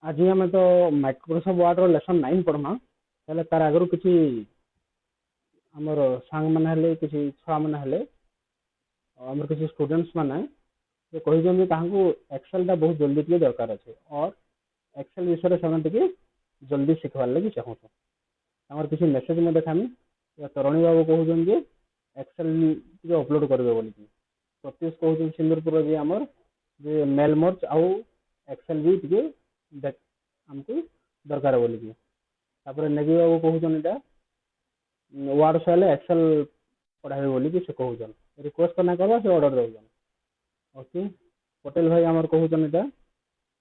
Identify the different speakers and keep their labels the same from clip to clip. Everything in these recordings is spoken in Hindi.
Speaker 1: आज आम तो माइक्रोसॉफ्ट वर्ड रो लेसन 9 पढ़मा हेले तार आगरू किसी हमर सांग माने हेले किसी छुआ माने हेले हमर किसी स्टूडेंट्स माने जे कहि जंदे ताहांको एक्सेल टा बहुत जल्दी के दरकार अछि और एक्सेल विषय रे समय टिके जल्दी सिखवार लागि चाहू तो हमर किसी मैसेज में देखामी या तरुणी बाबू कहउजन जे एक्सेल के अपलोड करबे बोली प्रत्युष कहउजन सिंदूरपुर जे हमर जे मेल मर्ज आउ एक्सेल भी टिके देख हमको दरकार बोली तापर नेगी बाबू कहउजन एटा वार्ड सैले एक्सेल पढ़ाबे बोली कि से कहउजन रिक्वेस्ट करना करबा से ऑर्डर देउजन ओके पटेल भाई हमर कहउजन एटा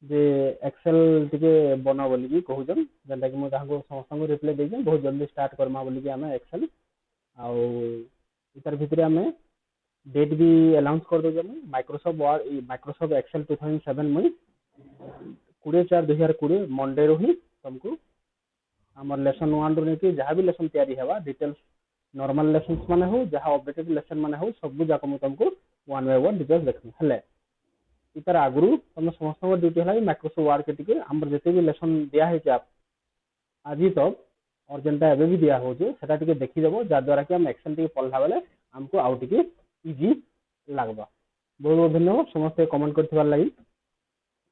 Speaker 1: जे एक्सेल टिके बना बोली कि कहउजन जेंटा कि म ताको समस्त रिप्लाई देजन बहुत जल्दी स्टार्ट करमा बोली कि हमें एक्सेल आउ इतर भितरे हमें डेट भी अनाउंस कर दो माइक्रोसॉफ्ट एक्सेल 2007 में 20/4/2020 मंडे रो ही तुमको हमर लेसन 1 रो नेकी जहां भी लेसन तैयारी हेबा डिटेल्स नॉर्मल लेसन्स माने हो जहां अपडेटेड लेसन माने हो सब जाक म तुमको 1 बाय 1 डिटेल्स देखनी हेले इतर आगरू तुम समस्त ड्यूटी है माइक्रोसॉफ्ट वर्ड के टिके हमर जते भी लेसन दिया है आप आज तो और जेनटा एबे भी दिया हो जे सेटा टिके देखि देबो जा द्वारा कि हम एक्सेल टिके पढ़ला बेले हमको आउ टिके इजी लागबा बहुत बहुत धन्यवाद समस्त कमेंट करथिबार लागि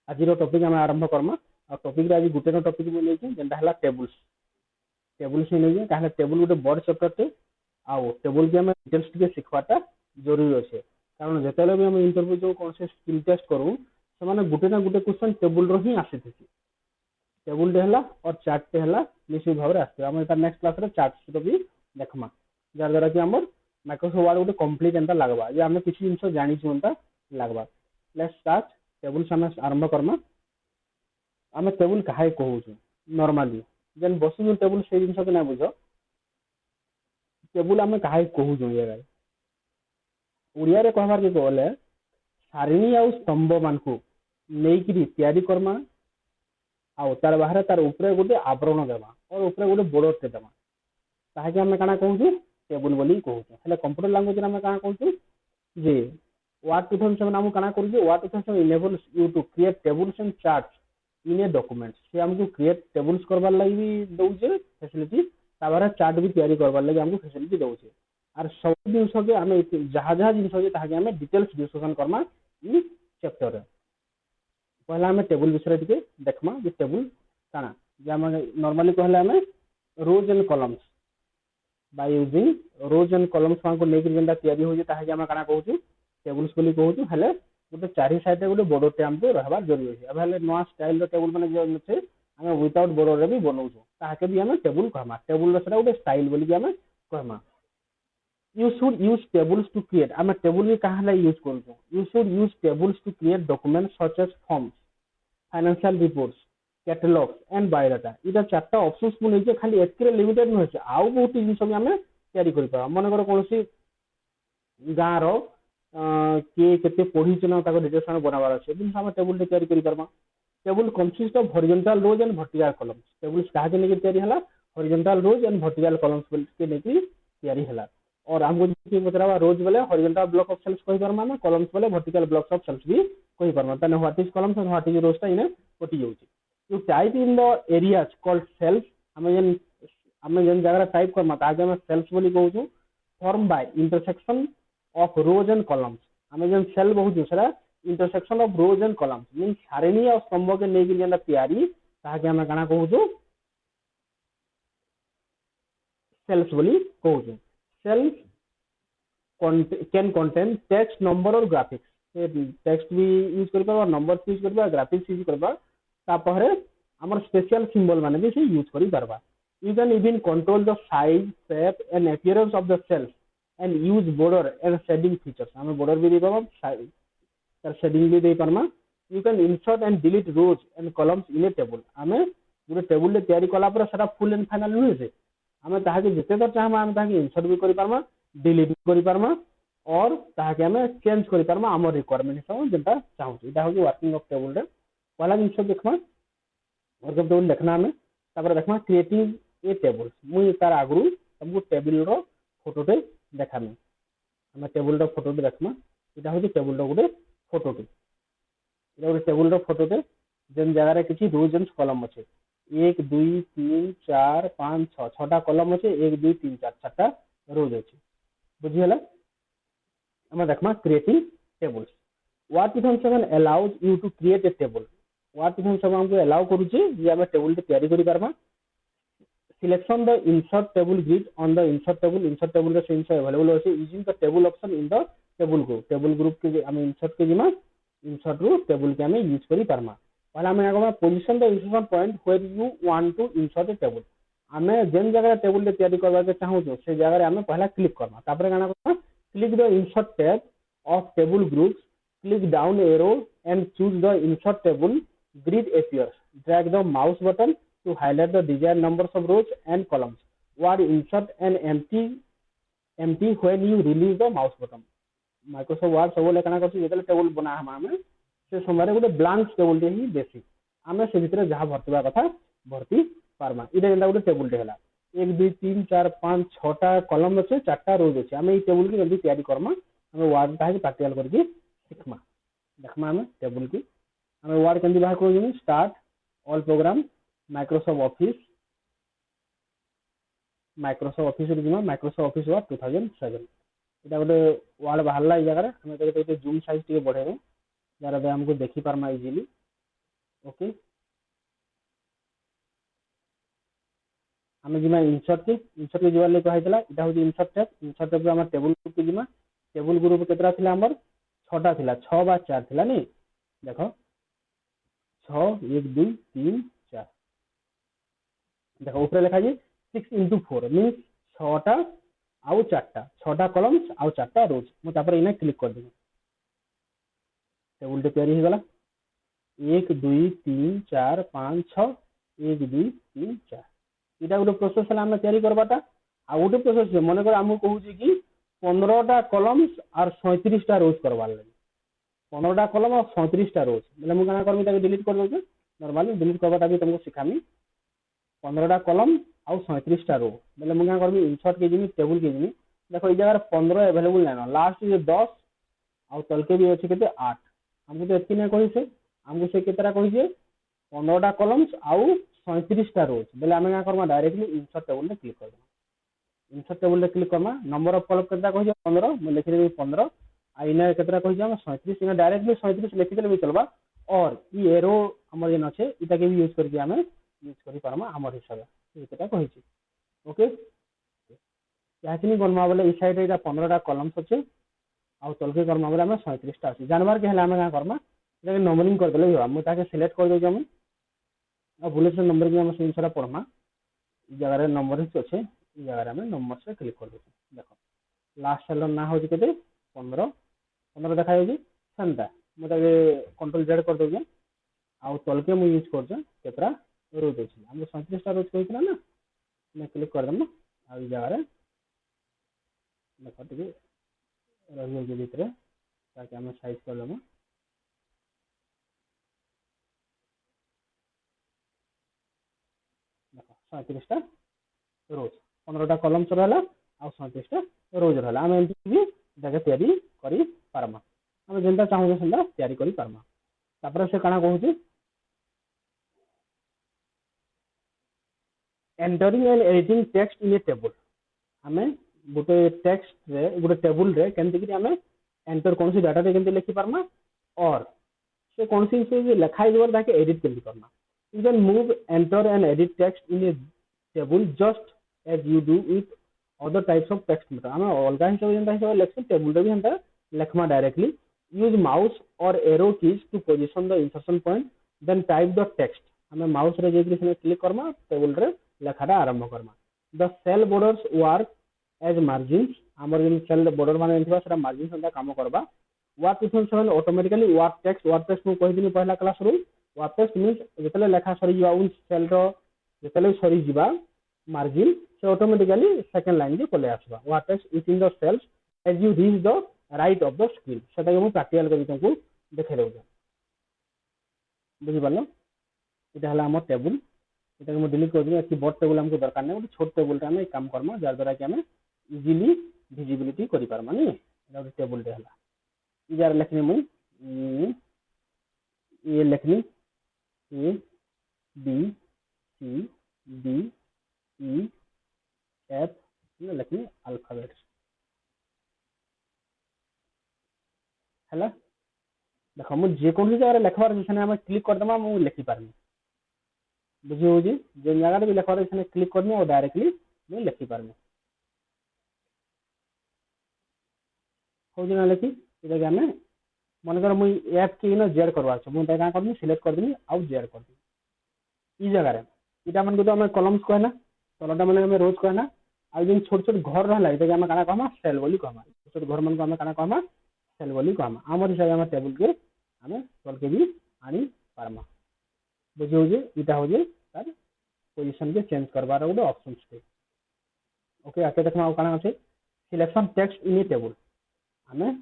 Speaker 1: आज रो टॉपिक हम आरंभ करमा और टॉपिक रे आज गुटे नो टॉपिक में नै कि जेनटा हला टेबल्स टेबल्स नै कि काहे टेबल गुटे बड़ चैप्टर टे आउ टेबल के हम डिटेल्स टिके सिखवाटा जरूरी अछि कारण जेतेले भी हम इंटरव्यू जो कौन से स्किल टेस्ट करू से माने गुटे ना गुटे क्वेश्चन टेबल रो ही आसी थी टेबल डे हला और चार्ट टे हला निश्चित भाव रे आसी हम एटा नेक्स्ट क्लास रे चार्ट रो भी देखमा जार द्वारा कि हमर माइक्रोसॉफ्ट वर्ड गुटे कंप्लीट एंता लागबा जे हम किछि जिंस जानि छुंता लागबा लेट्स स्टार्ट टेबल हम आरंभ करमा हम टेबल काहे कहू छु नॉर्मली जेन बसु टेबल से जिंस के ना बुझो टेबल हम काहे कहू छु ये ओडिया रे कहबार के कहले सारिणी आउ स्तंभ मानकु नेइकरी तैयारी करमा आउ तार बाहर तार ऊपर गोटे आवरण देवा और ऊपर गोटे बॉर्डर टे देवा ताकि हम काना कहू छु टेबल बोली कहू छु हेले कंप्यूटर लैंग्वेज रे हम काना कहू छु जे what 2007 हम काना करू जे what 2007 enables you to create tables and charts in a document से हमको क्रिएट टेबल्स करबार लागि भी दउ जे फैसिलिटी ताबारा चार्ट भी तैयारी करबार लागि हमको फैसिलिटी दउ जे आर सब जिंस के हम जहां जहां जिंस के ताकि हम डिटेल्स डिस्कशन करमा इ चैप्टर रे पहला हम टेबल विषय टिके देखमा जे टेबल काना जे हम नॉर्मली कहले हम rows and columns by using rows and columns को लेकर जेंटा तैयारी हो जे ताकि हम काना कहू छु टेबल्स बोली कहू छु हेले गोटे चारि साइड रे गोटे बॉर्डर टे हमको रहबा जरूरी है अब हेले नवा स्टाइल रो टेबल माने जे छै हम विदाउट बॉर्डर रे भी बनौ छु ताके भी हम टेबल कहमा टेबल रो सेटा गोटे स्टाइल बोली कि हम कहमा you should use tables to create I'm a table रे कहां ला यूज करू you should use tables to create documents such as forms financial reports catalogs and biodata इटा चारटा ऑप्शंस मु नै जे खाली एतके लिमिटेड न होय आउ बहुत जिंस हम तैयारी करि पा मन कर कोनसी गां रो के केते पढी छन ताको डिटेल्स हम बनाबार अछि दिन हम टेबल रे तैयारी करि परबा table consist of horizontal rows and vertical columns table काहे के नै तैयारी हला horizontal rows and vertical columns के नै तैयारी हला और हमको जे बतावा रोज वाले हॉरिजॉन्टल ब्लॉक ऑफ सेल्स कहि परमा ना कॉलम्स वाले वर्टिकल ब्लॉक्स ऑफ सेल्स भी कहि परमा तने what is columns and what is rows ता इने पटी जाउची you type in the areas called cells हमें जन जगह टाइप करमा ताके हम सेल्स बोली कहू छु form by intersection of rose and columns हमें जन सेल बहुत दूसरा intersection of rose and columns mean सारिणी और स्तंभ के नै के जेना तैयारी ताके हम काना कहू छु सेल्स बोली कहू छु cells can contain text number or graphics text भी यूज करबा और नंबर यूज करबा ग्राफिक्स यूज करबा ता पहरे हमर स्पेशल सिंबल माने भी से यूज करि परबा you can even control the size shape and appearance of the cells and use border and shading features हम border भी दे परबा तर shading भी दे परमा you can insert and delete rows and columns in a table हमें पूरे टेबल ले तैयारी कला पर सेटा फुल एंड फाइनल होय जे हमें ताके जिते तो चाहमा हम ताके इंसर्ट भी करि परमा डिलीट भी करि परमा और ताके हमें चेंज करि परमा हमर रिक्वायरमेंट हिसाब जेंटा चाहू इटा हो वर्किंग ऑफ टेबल रे पहला जिंस देखमा और जब टेबल देखना हमें तापर देखमा क्रिएटिंग ए टेबल मुई तार आगरू हमको टेबल रो फोटो टे देखामी हम टेबल रो फोटो देखमा इटा हो टेबल रो गुटे फोटो टे इटा टेबल रो फोटो टे जेन जगह रे किछि रोज एंड कॉलम अच्छे 1 2 3 4 5 6 छटा कॉलम अच्छे 1 2 3 4 छटा रोज अच्छे बुझियला हम देखमा क्रिएटिंग टेबल्स व्हाट इफ हम seven allows you to create a table what if हम सब हमको अलाउ करू जे जे हम टेबल ते तैयारी करि पारमा selection the insert table grid on the insert table रे सेंस अवेलेबल अछि using the table option in the table group के हम इंसर्ट के जिमा इंसर्ट रू टेबल के हम यूज करि पारमा पहला हम आगमा position the insertion point where you want to insert a table हमें जेन जगह टेबल ते तैयारी करबा के चाहू से जगह रे हम पहला क्लिक करना तापर गाना करना click the insert tab of table groups click down arrow and choose the insert table grid appears drag the mouse button to highlight the desired numbers of rows and columns word insert an empty when you release the mouse button Microsoft Word सब लेखना करछि जेतले टेबल बना हमें से समय गोटे ब्लांक टेबल टे ही बेसिक आमे से भितर जहां भरतिबा कथा भर्ती पारमा इटा जेंता गोटे टेबल टे हला 1 2 3 4 5 6 टा कॉलम अछि 4 टा रोज अछि आमे ई टेबल के जल्दी तैयारी करमा हमें वर्ड ताहि प्रैक्टिकल करके सिखमा देखमा हमें टेबल की हमें वर्ड केंदी बाहर करू start all programme Microsoft office रे जिमा माइक्रोसॉफ्ट ऑफिस वर्ड 2007 इटा गोटे वर्ड बाहरला ई जगह हमें तो जूम साइज टिके बढ़ेबे यार बे हमको देखि पारमा इजीली ओके हमें जिमा इंसर्ट के जिवार ले कहैतला इटा हो इंसर्ट टैब हम टेबल ग्रुप के जिमा टेबल ग्रुप केतरा थिला हमर 6टा थिला 6 बा 4 थिला नहीं देखो 6 1 2 3 4 देखो ऊपर लिखा जी 6 into 4 मींस 6टा आउ 4टा 6टा कॉलम्स आउ 4टा रोज मु तापर इने क्लिक कर देबे टेबल ते तैयारी हो गला 1 2 3 4 5 6 1 2 3 4 इटा गोटे प्रोसेस है हम तैयारी करबाटा आ गोटे प्रोसेस मन कर हमको कहूँ कि 15टा कॉलम्स और 37टा रोज करवार लगे 15टा कॉलम और 37टा रोज बोले मुझे क्या करमी डिलीट कर दे नॉर्मली डिलीट करवाटा भी तुमको सिखामी 15टा कॉलम और 37टा रो बोले मुझे क्या करमी इंसर्ट के जिमी टेबल के जिमी देखो ये जगह 15 अवेलेबल नहीं लास्ट ये 10 और तलके भी अच्छे के 8 हमको तो एति नहीं कही से हमको से केतरा कही से 15टा कॉलम्स और 37टा रोज बोले आम क्या करमा डायरेक्टली इंसर्ट टेबल में क्लिक कर इंसर्ट टेबल में क्लिक करना नंबर ऑफ कॉलम केतरा कही 15 मैं लिखि देबी 15 आ इना केतरा कही हम 37 इना डायरेक्टली 37 लिखि देले भी चलबा और ई एरो हमर जेन अछि इटा के भी यूज करके हमें यूज करि पारमा हमर हिसाब से केतरा कहि छी ओके याचनी गनमा बोले ई साइड एटा 15टा कॉलम्स अछि आ तलके करमा बोले हम 37टा अछि जानवर के हला हम का करमा इटा नंबरिंग कर देले हम ताके सिलेक्ट कर दे हम आ बुलेट से नंबर भी हम सेम सारा पढ़मा ई जगह रे नंबर अछि ई जगह रे हम नंबर से क्लिक कर दे देखो लास्ट सेल ना हो केते 15 15 देखा जाउची सेंटा मु ताके कंट्रोल जेड कर दोगे आ तलके मु यूज कर केतरा रोज अछि हम 37टा रोज कहितला ना मैं क्लिक कर दम आ ई जगह रे देखो टिके रहियो जे भीतर ताकि हम साइज कर लेम देखो 37टा रोज 15टा कॉलम्स रहला आ 37टा रोज रहला हम एमती भी जगह तैयारी करी पारमा हम जेंता चाहू सेंता तैयारी करी पारमा तापर से काना कहूची entering and editing text in a table हमें गोटे टेक्स्ट रे गोटे टेबल रे केनते कि हमें एंटर कोनसी डाटा रे केनते लिखि पारमा और से कोनसी से लिखा इवर ताके एडिट केनते करना you can move enter and edit text in a table just as you do with other types of text मतलब हमें अलगा हिसाब जेंता हिसाब लेक्शन टेबल रे भी हंता लेखमा डायरेक्टली यूज माउस और arrow keys to position the insertion point then type the text हमें माउस रे जेकि से क्लिक करमा टेबल रे लेखाटा आरंभ करमा the cell borders work as margins हमर जेन सेल बॉर्डर माने एंथिबा सेटा मार्जिन संता काम करबा what if seven automatically what text मु कहि दिनी पहला क्लास रू व्हाट टेक्स्ट मींस जेतले लेखा सरी जीवा उन सेल रो जेतले सरी जीवा मार्जिन से ऑटोमेटिकली सेकंड लाइन के पले आसबा what text is in the cells as you reach the right of the screen सेटा के मु प्रैक्टिकल करी तुमको देखे देउ बुझि पालो इटा हला हमर टेबल इटा मु डिलीट कर दिए कि बॉट टेबल हमको दरकार नै छोट टेबल टा हम काम करमा जार द्वारा कि हम इजीली विजिबिलिटी करि पारमा नि एटा टेबल दे हला इजार लिखनी मु ये लिखनी A B C D E F लिखनी अल्फाबेट है। देख मुझे जेकोसी जगह लिखबार आम क्लिक करदेमा मुझे लिखिपारे बुझी हो जो जगह भी लिखबार क्लिक करनी और डायरेक्टली मुझे लिखिपारे हूँ ना लिखी ये आम मनकर मुझे एफ के इन जेड करवा मुझे क्या करनी सिलेक्ट करदेवी आउ जेड करदेवी ई जगह यहाँ मन को आम कलम्स कहना तलटा मैंने रोज कहना आज जो छोट छोट घर रहा ये आम क्या कहमा सेल बोली कहमा छोट घर मन को आम क्या कहमा सेल बोली कहमा आम हिसाब से टेबुल के आम तल के भी आनी पारमा बुझे हो यहाँ हूँ तार पोजिशन के चेंज करवार गोटे ऑप्शन टे ओके आगे देखना आउ काना अच्छे selection text in A table आम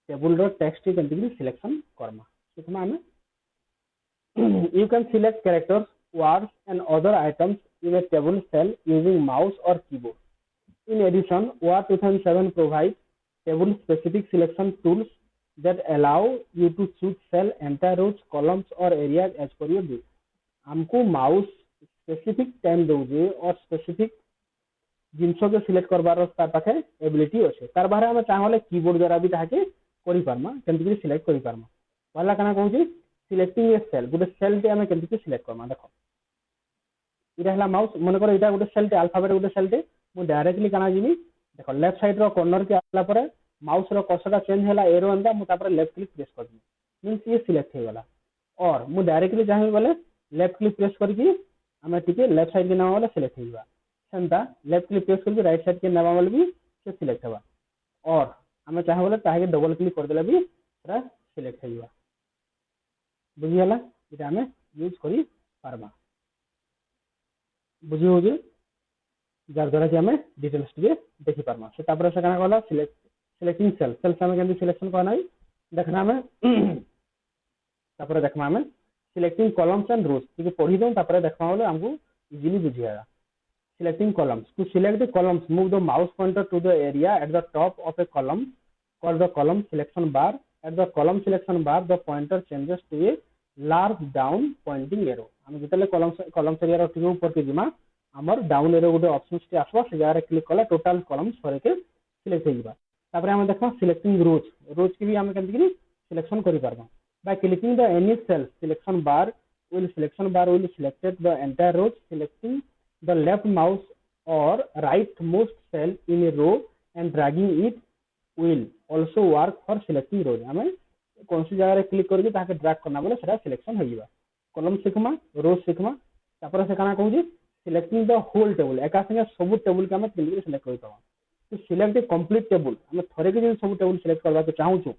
Speaker 1: टेबुल रो टेक्स्ट के सिलेक्शन करमा देखना आम you can select characters words and other items in a table cell using mouse or keyboard. In addition, Word 2007 provides table specific selection tools that allow you to choose cell, entire rows, columns or areas as per your need. हमको माउस स्पेसिफिक टाइम दौजे और स्पेसिफिक जिनस के सिलेक्ट करबार तार पाखे एबिलिटी अच्छे तार बाहर आम चाहे कीबोर्ड द्वारा भी ताके करि पारमा केमति सिलेक्ट करि पारमा वाला काना कहूँ सिलेक्टिंग ए सेल गोटे सेल टे आम केमति सिलेक्ट करमा देख यहाँ माउस मनकर यहाँ गोटे सेल टे अल्फाबेट गोटे सेल टे मुझे डायरेक्टली काना जीवी देख लेफ्ट साइड रो कॉर्नर के आला पर माउस रो कर्सर चेंज है एरो एंदा मुझे लेफ्ट क्लिक प्रेस कर मीन्स ये सिलेक्ट हो गला और मुझे डायरेक्टली चाहिए बोले लेफ्ट क्लिक प्रेस करके आम टी लेफ्ट साइड के नाम वाले सिलेक्ट होगा सेमता लेफ्ट क्लिक प्रेस करके राइट साइड के नाम वाले भी से सिलेक्ट होगा और आम चाहे बोले ताकि डबल क्लिक करदे भी पूरा सिलेक्ट होगा बुझीगला ये आम यूज कर पार्मा बुझी हो जार द्वारा कि आम डिटेल्स टे देखी पार्मा से तापर से कहना कहला सिलेक्टिंग सेल सेल्स आम के सिलेक्शन करना देखना आम तापर देखमा आम सिलेक्टिंग कॉलम्स एंड रोज ठीक पढ़ी दो तापर देखमा बोले हमको इजीली बुझीगा selecting columns to select the columns move the mouse pointer to the area at the top of a column called the column selection bar at the column selection bar the pointer changes to a large down pointing arrow आम जिते कॉलम एरिया ठीक ऊपर के जिमा आमर डाउन एरो गोटे ऑप्शन टे आसवा से जगह क्लिक कला टोटल कॉलम्स के सिलेक्ट होगा तापर आम देखा सिलेक्टिंग रोज रोज की भी आम केमती सिलेक्शन कर पार्बा by clicking the any cell selection bar will selected the entire row selecting the left mouse or rightmost cell in a row and dragging it will also work for selecting rows हमें कौन सी जगह क्लिक करके ताके ड्रैग करना बोले सेटा सिलेक्शन होइबा कॉलम सिखमा रो सिखमा तापर से काना कहू सिलेक्टिंग द होल टेबल एका संगे सब टेबल के हम क्लिक सिलेक्ट कर पावा तो सिलेक्ट ए कंप्लीट टेबल हम थरे के सब टेबल सिलेक्ट करबा के चाहू छु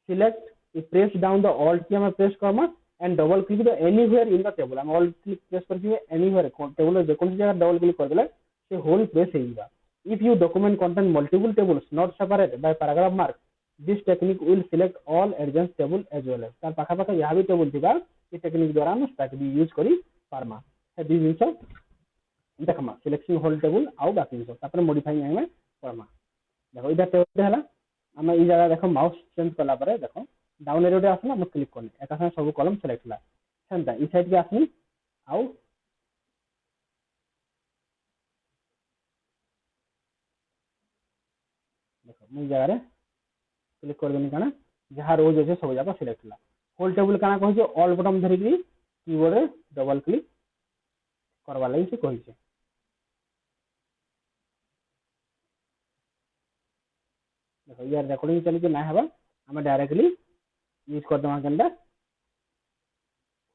Speaker 1: select press down the alt key हम प्रेस करमा and double click the anywhere in the table हम ऑल्ट क्लिक प्रेस करके एनीवेयर टेबल जे कोन जगह डबल क्लिक कर देले से होल प्रेस होइबा if you document contain multiple tables not separate by paragraph mark this technique will select all adjacent table as well तार पाखा पाखा यहा भी टेबल थिबा ये टेक्निक द्वारा हम स्टार्ट भी यूज करी पारमा है दी जिंस देखमा सिलेक्शन होल टेबल आउ बाकी जिंस तापर मॉडिफाइंग हम करमा देखो इधर टेबल हला हम ई जगह देखो माउस चेंज करला पर देखो डाउन एरो आसला मैं क्लिक करनी एक संगे सब कॉलम सेलेक्ट होला सेमता ई साइड के आसनी आउ देखो मैं जगह रे क्लिक कर देनी काना जहां रोज আছে सब जाका सिलेक्ट होला होल टेबल काना कहै छै ऑल बटन धरि की कीबोर्ड रे डबल क्लिक करवा लागि से कहै छै देखो यार रिकॉर्डिंग चली के ना हबा हम डायरेक्टली यूज कर देमा केनदा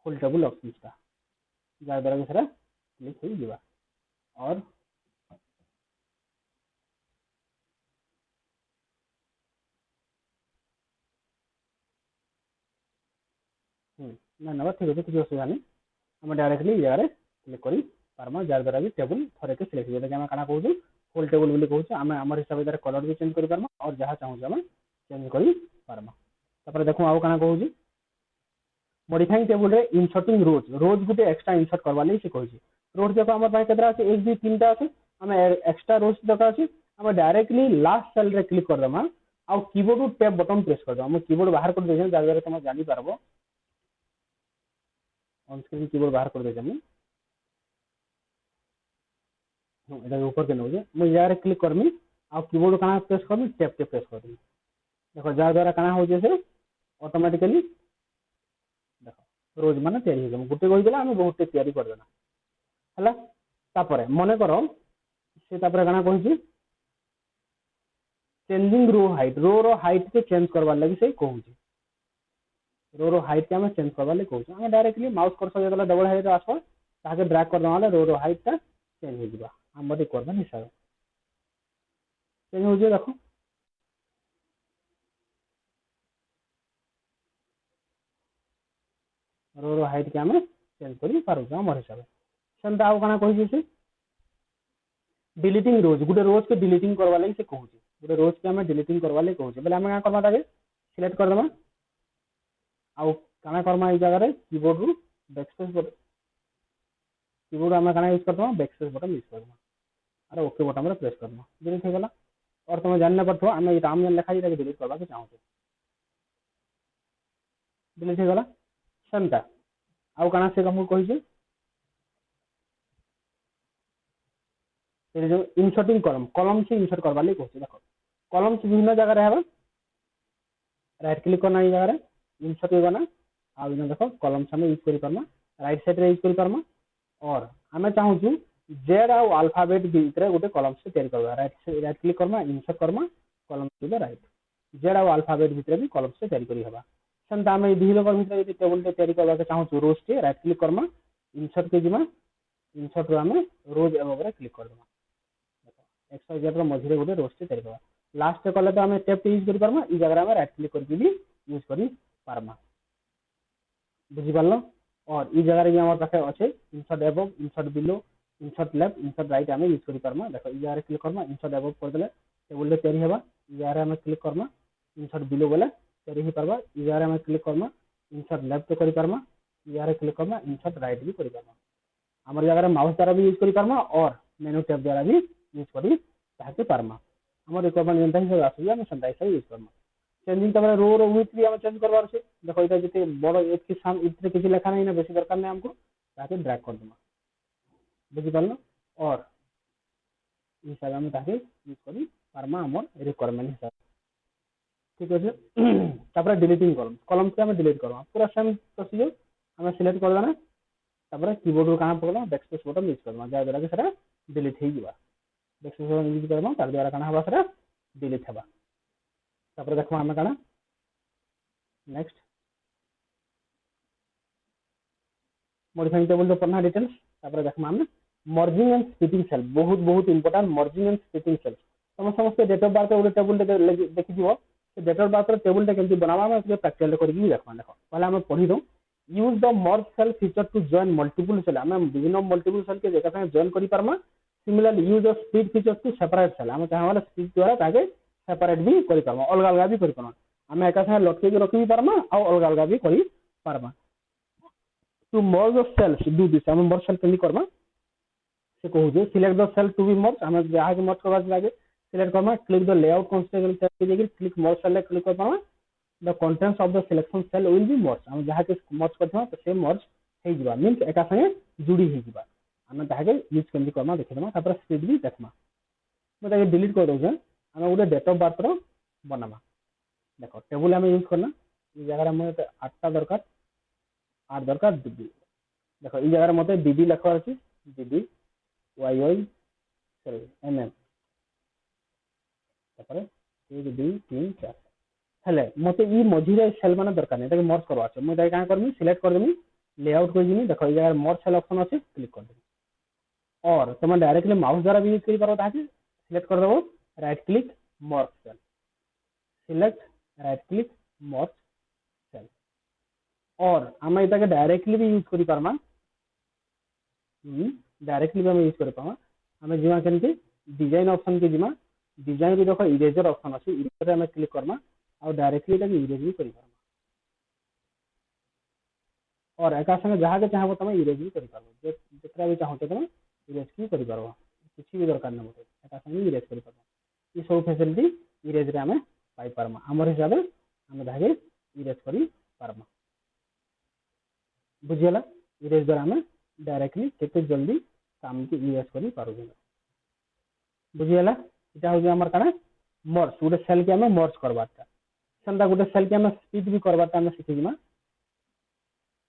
Speaker 1: फुल टेबल ऑप्शन ता जार द्वारा सारा क्लिक हो जीवा और ना ना ठीक है किसी असुविधा नहीं हम डायरेक्टली जगह रे क्लिक करी पारमा जार द्वारा भी टेबल थरे के सिलेक्ट हो हम काना कहू फुल टेबल बोली कहू हम हमर हिसाब से कलर भी चेंज करि पारमा और जहां चाहू हम चेंज करि पारमा तापर देखो आउ काना कहू मॉडिफाइंग टेबल रे इंसर्टिंग रोज रोज गुटे एक्स्ट्रा इंसर्ट करवा ले से कहू रोज देखो हमर पास केतरा আছে 1 2 3 टा আছে हम एक्स्ट्रा रोज दरकार আছে हम डायरेक्टली लास्ट सेल रे क्लिक कर दमा आ कीबोर्ड टैब बटन प्रेस कर दमा हम कीबोर्ड बाहर कर दे जार द्वारा तुम जानि पारबो ऑन स्क्रीन कीबोर्ड बाहर कर दे हम एटा ऊपर के नउजे मु यार क्लिक करमी आ कीबोर्ड काना प्रेस करमी टैब के प्रेस करमी देखो जा द्वारा काना हो जे से ऑटोमेटिकली देखो रोज माने तैयारी हो गोटे कहि देला हम बहुत तैयारी कर देना हला तापरे मने करो से तापरे काना कहि चेंजिंग रो हाइट के चेंज करवा लगी से कहू रो हाइट के हम चेंज करवा ले कहू हम डायरेक्टली माउस कर्सर जेतला डबल हाइट आसो ताके ड्रैग कर दवाले रो हाइट ता चेंज हो जिबा हम बडी करबा हिसाब चेंज हो जे देखो रो हाइट के हम चेंज करी पारु हमर हिसाब सेंता आउ काना कहि जे डिलीटिंग रोज गुटे रोज के डिलीटिंग करवा लगी से कहू गुटे रोज के हम डिलीटिंग करवा ले कहू बेले हम का करबा ताके सिलेक्ट कर देबा आउ काना करमा ई जगह रे कीबोर्ड रु बैकस्पेस बटन कीबोर्ड हम काना यूज करबा बैकस्पेस बटन यूज करबा अरे ओके बटन रे प्रेस करबा डिलीट हो गेला और तुम जानना पड़थो हम ई राम लिखा जी डिलीट करबा के चाहू डिलीट हो गेला सेंटा आउ काना से हम कहि जे जो इंसर्टिंग कॉलम से इंसर्ट करवा ले कहू देखो कॉलम से विभिन्न जगह रे हबा राइट क्लिक करना ई जगह रे इंसर्ट होगा आ देखो कॉलम से हम यूज करी परमा राइट साइड रे यूज करी परमा और हमें चाहू छु जेड आ अल्फाबेट भीतर गोटे कॉलम से तैयारी करबा राइट क्लिक करमा इंसर्ट करमा कॉलम टू द राइट जेड आ अल्फाबेट भीतर भी कॉलम से तैयारी करी हबा सेंता हम दी लोग भीतर यदि टेबल ते तैयारी करबा के चाहू छु रोज के राइट क्लिक करमा इंसर्ट के जिमा इंसर्ट रो हम रोज एबव रे क्लिक कर देबा देखो एक्स जेड रो मझिरे गोटे रोज से तैयारी करबा लास्ट कले तो हम टैब यूज करी परमा ई जगह हम राइट क्लिक करके भी यूज करी परमा बुझी पारलो और ई जगह रे हमर पाखे अछि insert above insert below insert left insert right हम यूज करी परमा देखो ई जगह क्लिक करमा इंसर्ट एबव कर देले टेबल रे तैयारी हेबा ई जगह हम क्लिक करमा इंसर्ट बिलो बोले तैयारी ही परबा ई जगह हम क्लिक करमा इंसर्ट लेफ्ट करी परमा ई जगह क्लिक करमा इंसर्ट राइट भी करी परमा हमर जगह रे माउस द्वारा भी यूज करी परमा और मेनू टैब द्वारा भी यूज करी ताके परमा हमर रिक्वायरमेंट जनता हिसाब आसी हम संता हिसाब यूज करमा चेंजिंग तबरे रो विड्थ भी हम चेंज करबार छे देखो इटा जते बड़ एक के साम इतने किसी लिखा नहीं ना बेसी दरकार नहीं हमको ताके ड्रैग कर देमा बुझी पारलो और ई हिसाब हम ताके यूज करी परमा हमर रिक्वायरमेंट हिसाब ठीक है तबरे डिलीटिंग कॉलम से हम डिलीट करबा पूरा सेम प्रोसीजर हम सिलेक्ट कर देना तबरे कीबोर्ड रो काना पकड़ा बैकस्पेस बटन यूज करबा जा द्वारा के सारा डिलीट हे जिबा बैकस्पेस बटन यूज करबा तार द्वारा काना हबा सारा डिलीट हबा तबरे देखबा हम काना नेक्स्ट मॉडिफाइंग टेबल तो पढ़ना डिटेल्स तबरे देखबा हम मर्जिंग एंड स्प्लिटिंग सेल बहुत बहुत important merging and splitting cell तुम समस्त डेट ऑफ बर्थ गोटे टेबल देखि दियो से डेट ऑफ बर्थ टेबल टे केमति बनावा हम प्रैक्टिकल करके देखबा देखो पहले हम पढ़ी दो use the merge cell feature to join multiple cell हम विभिन्न मल्टीपल सेल के जगह से जॉइन करि परमा similarly use the split feature to separate cell हम चाहे वाला स्प्लिट द्वारा ताके सेपरेट भी करि परमा अलग अलग भी करि परमा हम एका संगे लटके के रखि परमा आ अलग अलग भी करि परमा to merge the cells do this हम मर्ज सेल केमति करबा से कहू जे select the cell to be merge हम जहां के मर्ज करबा लागे सिलेक्ट करबा click the layout constable tab के जगह क्लिक मर्ज सेल क्लिक करबा the contents of the selection cell will be merge हम जहां के मर्ज करथवा तो से मर्ज हे जिबा मींस एका संगे जुड़ी हे जिबा हम ताहा के यूज केमति करबा देखिदमा तापर स्पीड भी देखमा मैं ताके डिलीट कर दउ हम गोटे डेट ऑफ बर्थ रो बनामा देखो टेबल हम यूज करना ई जगह हम 8टा दरकार 8 दरकार डीबी देखो ई जगह मते डीबी लिखा अछि डीबी वाईवाई सॉरी एमएम तापर 1 2 3 4 हेले मते ई मझिरे सेल माने दरकार नै ताके मर्ज करवा छै मैं ताके का करमी सिलेक्ट कर देमी लेआउट कर दिमी देखो ई जगह मर्ज सेल ऑप्शन अछि क्लिक कर देमी और तुम डायरेक्टली माउस द्वारा भी यूज करि पारो ताके सिलेक्ट कर देबो right click merge cell select right click merge cell और हम इता के डायरेक्टली भी यूज करि परमा डायरेक्टली भी हम यूज कर पामा हम जिमा केनके डिजाइन ऑप्शन के जिमा डिजाइन भी देखो इरेजर ऑप्शन अछि इरेजर हम क्लिक करमा और डायरेक्टली ताके इरेज भी करि परमा और एका संगे जहां के चाहबो तुम इरेज भी करि पारबो जेकरा भी चाहते तुम इरेज भी करि पारबो किछि भी दरकार नै होते एका संगे इरेज करि पारबो ई सब फैसिलिटी इरेज रे हमें पाई परमा हमर हिसाब हम धागे इरेज करि परमा बुझियला इरेज द्वारा आम डायरेक्टली केते जल्दी काम को इरेज कर पार बुझीगला इटा हूँ आम क्या मर्ज गोटे सेल के आम मर्ज करवाटा सेमता गोटे सेल के आम स्प्लिट भी करवाटा आम शिखिमा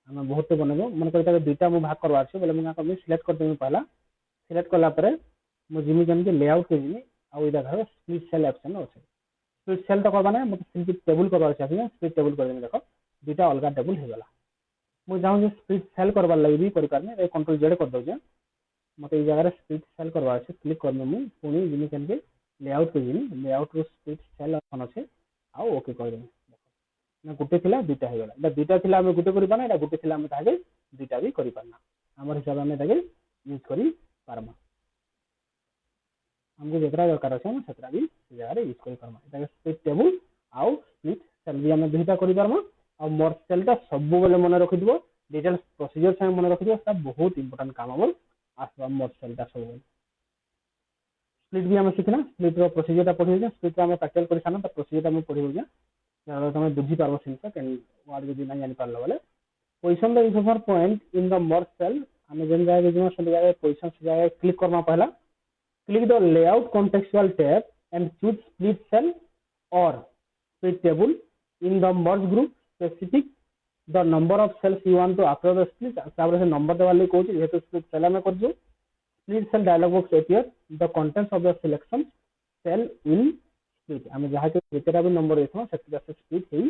Speaker 1: आम बहुत बनइब मन कर दुईटा मुझे भाग करवा बोले मुझे कमी सिलेक्ट करदेवी पहला सिलेक्ट कलापर मुझे जमी लेआउट के जी आउ घर स्प्लिट सेल ऑप्शन अच्छे स्प्लिट सेल तो करवा ना मतलब टेबुल करवा स्प्लिट टेबुल कर देख दुईटा अलग टेबुल होगा मुझे चाहूँ स्प्लिट सेल करवार लगे भी करें कंट्रोल जेड कर दे मत ये जगह स्प्लिट सेल करवा अच्छे क्लिक कर मुझे पुणी जिमी के लेआउट के जी लेआउट रो स्प्लिट सेल ऑप्शन अच्छे आउ ओके करदेवी गोटे थी दुईटा होगा दुईटा थी गोटे करना गोटे थी दुईटा भी करना आम हिसाब से यूज कर पार्मा हमको जितना दरकार अच्छे से भी जगह यूज कर पार्मा स्प्लिट टेबुल आउ स्प्लिट सेल भी आम दुईटा कर पार्मा आ मर्ज सेलटा सब बेले मन रखि डिटेल्स प्रोसीजर से मन रखि बहुत इंपोर्टेंट काम आम आसवा मर्ज सेलटा सब स्प्लिट भी आम शिखना स्प्लिट रो प्रोसीजर पढ़ी स्प्लिट आम प्रैक्टिकल कर सारा प्रोसीजर पढ़ी तुम बुझीपार जिन वार्ड जब ना जानी पार्ल बोले position the information point in the merge cell आम जिन जगह जगह पोजिशन से जगह क्लिक करना पहला click the layout contextual tab and choose split cell और split table in the merge group specific the number of cells you want to after the split तापर से नंबर देवा लिए कहूँ जेहेतु स्प्लिट सेल आम कर split cell dialog box appear the contents of the selection cell will split आम जहाँ जितना भी नंबर देखा से स्प्लिट हो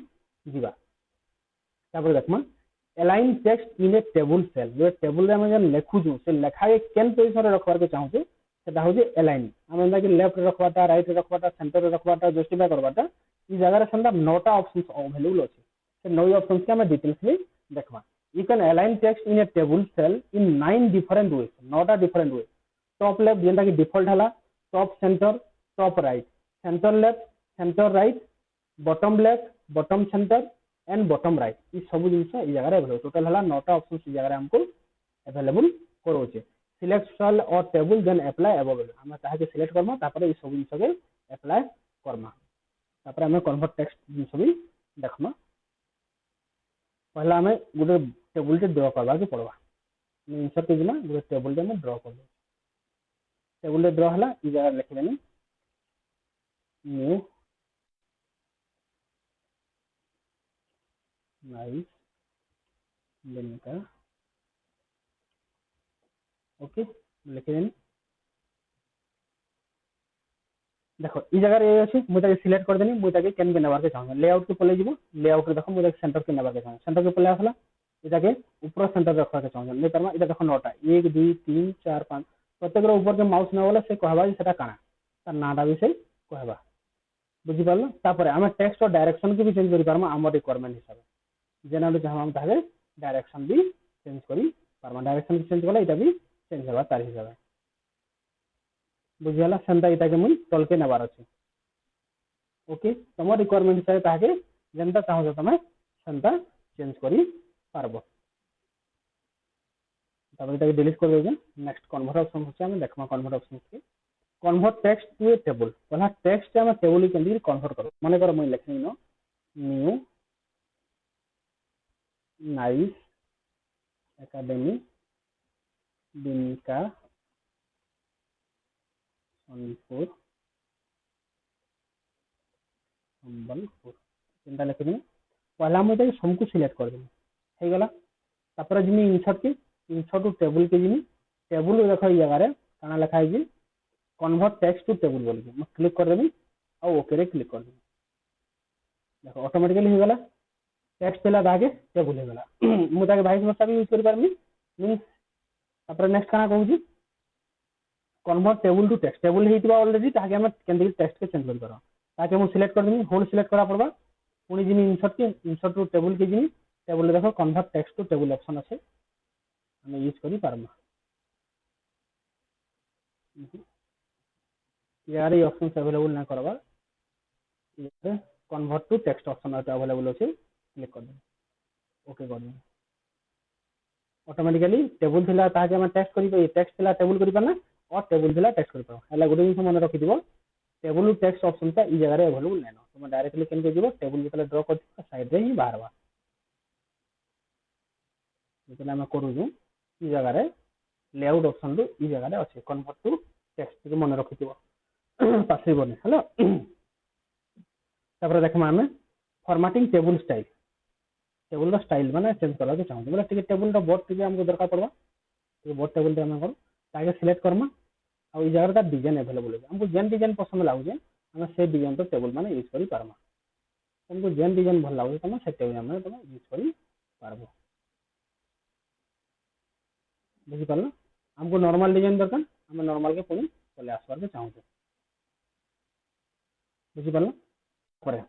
Speaker 1: जीवा तापर देखमा align text in a table cell जो टेबल रे लिखुचु से लेखा के केन पोजीशन रे रखबार के चाहूँ सेटा हो अलाइन आम कि लेफ्ट रखवाटा राइट रखवाटा सेंटर रखवाटा जस्टिफाई करवाटा इस जगह से 9टा ऑप्शंस अवेलेबल अच्छे से 9 ऑप्शंस के आम डिटेल्स में देखा you can align text in a table cell in 9 different ways 9टा डिफरेंट वे टॉप लेफ्ट जेनटा कि डिफॉल्ट है top centre top right centre left centre right bottom left bottom centre and bottom right ये सब जिन जगह अवेलेबल टोटल है 9टा ऑप्शन इस जगह हमको अवेलेबल करोचे सिलेक्ट सेल और टेबल देन अप्लाई अवेलेबल हम ताके सिलेक्ट करमा तापर ये सब जिन के अप्लाई करमा तापर हम कन्वर्ट टेक्स्ट जिन भी देखमा पहला हमें गोटे टेबुल ड्र करवा के पड़वा इंसर्ट के जिमा गोटे टेबुल ड्र कर टेबुल ड्र है ये जगह लिखदेनी न्यू नाइस लिंका ओके लिखदेनी देखो ये जगह ये अच्छे मुझे सिलेक्ट कर देनी मुझे केन के नबार के चाहूँ लेआउट के पले जीव लेआउट देखो मुझे सेंटर के नबार के चाहूँ सेंटर के पले आसला ये ऊपर सेंटर रखा के चाहूँ नहीं पार्मा ये देखो 9टा 1 2 3 4 5 प्रत्येक ऊपर के माउस न बोले से कहवा से काना तार नाटा भी से कहवा बुझीपार तापर आम टेक्स्ट और डायरेक्शन को भी चेंज कर पार्मा आम रिक्वायरमेंट हिसाब से जेना चाहूँ ताहे डायरेक्शन भी चेंज कर पार्मा डायरेक्शन चेंज कला ये भी चेंज होगा तार हिसाब से बुझीगला सेमता इटा के मुझे तल के नबार अच्छे ओके तुम रिक्वायरमेंट हिसाब से जेनता चाहो तुम सेमता चेंज कर पारब डिलीट कर दे नेक्स्ट कन्वर्ट ऑप्शन होचे देखमा कन्वर्ट ऑप्शन के convert text to a table पहला टेक्स्ट आम टेबल के कन्वर्ट कर मन कर मुझे लिखी no New Nice Academy Binka Sonepur Sambalpur चिंता लिखी पहला मुझे सबको सिलेक्ट कर देनी होगला तापर जिमी इंसर्ट टू टेबल के जिमी टेबल देख ये जगह काना लिखाई कन्वर्ट टेक्स्ट टू टेबल बोल के क्लिक कर देवी और ओके रे क्लिक कर देवी देखो ऑटोमेटिकली होगला टेक्स्ट थिला दागे टेबल होगला मुझे भाई समस्या भी यूज कर पारमी मींस तापर नेक्स्ट काना कहूँ convert table to text table होइतिबा ऑलरेडी ताके हम केंद्र टेक्स्ट के चेंज कर करा ताके हम सिलेक्ट कर देनी होल सिलेक्ट करा पड़बा पुनी जिनी इंसर्ट टू टेबल के जिनी टेबल देखो convert text to table option अच्छे हम यूज करी पारमा यार ये ऑप्शन अवेलेबल ना करबा ये convert to text option available अच्छे क्लिक कर दे ओके कर दे ऑटोमेटिकली टेबल थिला ताके हम टेक्स्ट करी टेक्स्ट थिला टेबल करी पाना और टेबल थिला टेक्स्ट कर पाओ हला गोटे जिन मन रखि दिबो टेबल टेक्स्ट ऑप्शन ता ई जगह रे अवेलेबल नै न तुम डायरेक्टली केन के जीवो टेबल जतले ड्रा कर साइड रे ही बाहरवा जेतले हम करूजु ई जगह रे लेआउट ऑप्शन रो ई जगह रे अछि कन्वर्ट टू टेक्स्ट के मन रखिथिबो पासिव बने हेलो तापर देखमा हमें formatting table style table row style माने चेंज करबा के चाहू बोले ठीक टेबल रो बोर्ड टिके हमको दरकार पड़बा तो बोर्ड टेबल रे हम कर ताके सिलेक्ट करमा आ ई जगह ता डिजाइन अवेलेबल है हमको जेन डिजाइन पसंद लागुजे हम से डिजाइन तो टेबल माने यूज करी पारमा तुमको जेन डिजाइन भल लागुजे तुम से टेबल माने तुम यूज करी पारबो बुझी पारलो हमको नॉर्मल डिजाइन दरकार हम नॉर्मल के पुनी चले आसबार के चाहू बुझी पारलो पर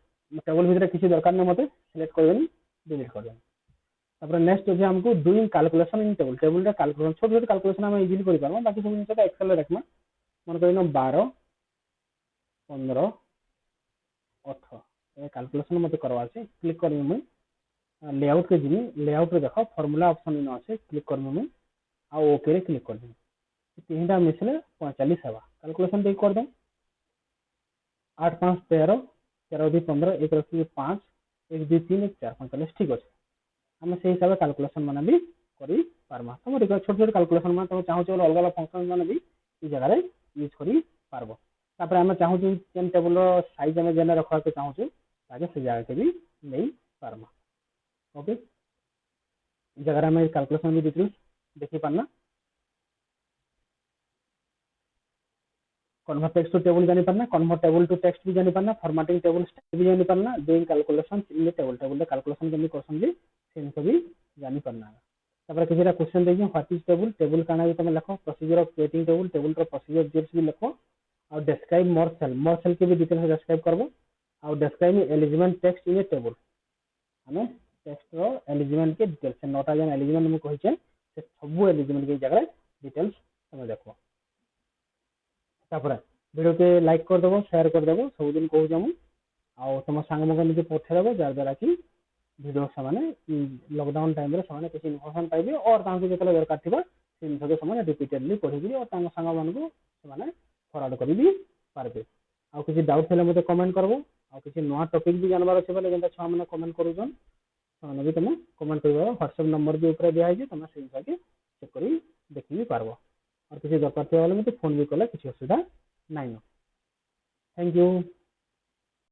Speaker 1: टेबल भीतर किसी दरकार न मते सिलेक्ट कर देनी डिलीट कर देनी तापर नेक्स्ट जे हमको doing calculation in table table रे कैलकुलेशन छोट छोट कैलकुलेशन हम इजीली करि पारबो बाकी सब जिंस एक्सेल रे रखमा मन करिनो 12 15 18 ए कैलकुलेशन मते करवा छै क्लिक करबी मैं लेआउट के जिनी लेआउट रे देखो फार्मूला ऑप्शन इन আছে क्लिक करबी मैं आ ओके रे क्लिक कर दी तीनटा मिसले 45 हेबा कैलकुलेशन दे कर दे 8 5 13 13 2 15 1 रखी 5 1 2 3 1 4 45 ठीक अछि हम से हिसाब से कैलकुलेशन माने भी करी पारमा तुम छोट छोट कैलकुलेशन में तुम चाहो अलग अलग फंक्शन माने भी ई जगह रे यूज करी पारबो तापर हम चाहू केन टेबल रो साइज में जेना रखवा के चाहू ताके से जगह के भी नहीं पारमा ओके ई जगह रे हम कैलकुलेशन भी डिटेल्स देखि पारना कन्वर्ट टेक्स्ट टू टेबल जानी पारना कन्वर्ट टेबल टू टेक्स्ट भी जानी पारना फॉर्मेटिंग टेबल स्टाइल भी जानी पारना doing calculation in table table calculation केमि करसन भी सेन सब भी जानी पारना तापर किछरा क्वेश्चन देखियो व्हाट इज टेबल टेबल काना भी तुम लिखो procedure of creating table table row procedure details भी लिखो और डिस्क्राइब मोर सेल के भी डिटेल्स डिस्क्राइब करबो और describe element text in a table हमें टेक्स्ट रो एलिमेंट के डिटेल्स नोटा जन एलिमेंट हम कहि छै से सब एलिमेंट के जगह डिटेल्स हम देखो तापर वीडियो के लाइक कर देबो शेयर कर देबो सब दिन कहू जमु आ तुम सांग मगन के पठे देबो जार द्वारा कि वीडियो सामाने लॉकडाउन टाइम रे सामाने किसी इन्फॉर्मेशन पाइबे और तांको जेतले दरकार थिबा से इनफो सामाने रिपीटेडली पढिबी और तांको सांग मानको सामाने फॉरवर्ड करि भी पारबे आ किसी डाउट हेले मते कमेंट करबो आ किसी नया टॉपिक भी जानबार छै बोले जेंता छा माने कमेंट करू जन सामाने भी तुम कमेंट करबो WhatsApp नंबर भी ऊपर दिया है तुम से हिसाब के चेक करी देखि भी पारबो और किसी दरकार थिबा बोले मते फोन भी कले किसी असुविधा नहीं थैंक यू।